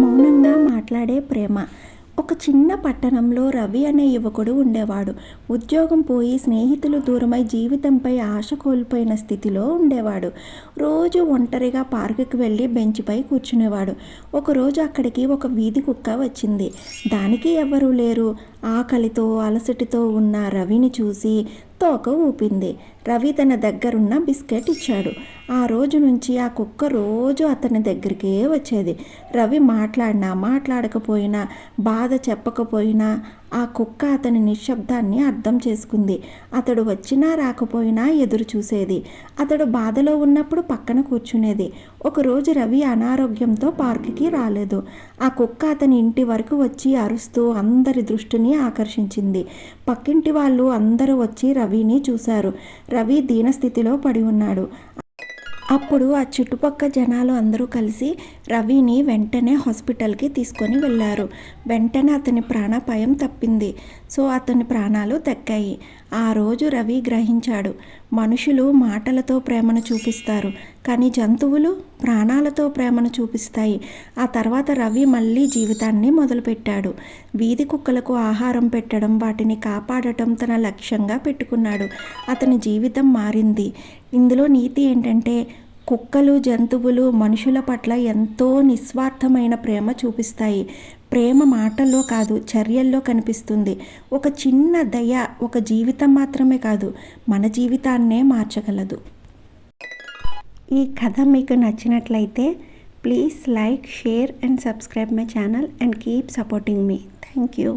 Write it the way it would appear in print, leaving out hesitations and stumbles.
మౌనంగా మాట్లాడే ప్రేమ. ఒక చిన్న పట్టణంలో రవి అనే యువకుడు ఉండేవాడు. ఉద్యోగం పోయి, స్నేహితులు దూరమై, జీవితంపై ఆశ కోల్పోయిన స్థితిలో ఉండేవాడు. రోజు ఒంటరిగా పార్కుకి వెళ్ళి బెంచ్పై కూర్చునేవాడు. ఒకరోజు అక్కడికి ఒక వీధి కుక్క వచ్చింది. దానికి ఎవ్వరూ లేరు. ఆకలితో, అలసటతో ఉన్న రవిని చూసి తోక ఊపింది. రవి తన దగ్గరున్న బిస్కెట్ ఇచ్చాడు. ఆ రోజు నుంచి ఆ కుక్క రోజు అతని దగ్గరికే వచ్చేది. రవి మాట్లాడినా మాట్లాడకపోయినా, బాధ చెప్పకపోయినా ఆ కుక్క అతని నిశ్శబ్దాన్ని అర్థం చేసుకుంది. అతడు వచ్చినా రాకపోయినా ఎదురు చూసేది. అతడు బాధలో ఉన్నప్పుడు పక్కన కూర్చునేది. ఒకరోజు రవి అనారోగ్యంతో పార్కుకి రాలేదు. ఆ కుక్క అతని ఇంటి వరకు వచ్చి అరుస్తూ అందరి దృష్టిని ఆకర్షించింది. పక్కింటి వాళ్ళు అందరూ వచ్చి రవిని చూశారు. రవి దీనస్థితిలో పడి ఉన్నాడు. అప్పుడు ఆ చుట్టుపక్కల జనాలు అందరూ కలిసి రవిని వెంటనే హాస్పిటల్కి తీసుకొని వెళ్ళారు. వెంటనే అతని ప్రాణాపాయం తప్పింది. సో అతని ప్రాణాలు దక్కాయి. ఆ రోజు రవి గ్రహించాడు, మనుషులు మాటలతో ప్రేమను చూపిస్తారు, కానీ జంతువులు ప్రాణాలతో ప్రేమను చూపిస్తాయి. ఆ తర్వాత రవి మళ్ళీ జీవితాన్ని మొదలుపెట్టాడు. వీధి కుక్కలకు ఆహారం పెట్టడం, వాటిని కాపాడటం తన లక్ష్యంగా పెట్టుకున్నాడు. అతని జీవితం మారింది. ఇందులో నీతి ఏంటంటే, కుక్కలు, జంతువులు మనుషుల పట్ల ఎంతో నిస్వార్థమైన ప్రేమ చూపిస్తాయి. ప్రేమ మాటల్లో కాదు, చర్యల్లో కనిపిస్తుంది. ఒక చిన్న దయ ఒక జీవితం మాత్రమే కాదు, మన జీవితాన్నే మార్చగలదు. ఈ కథ మీకు నచ్చినట్లయితే please like, share and subscribe my channel and keep supporting me. Thank you.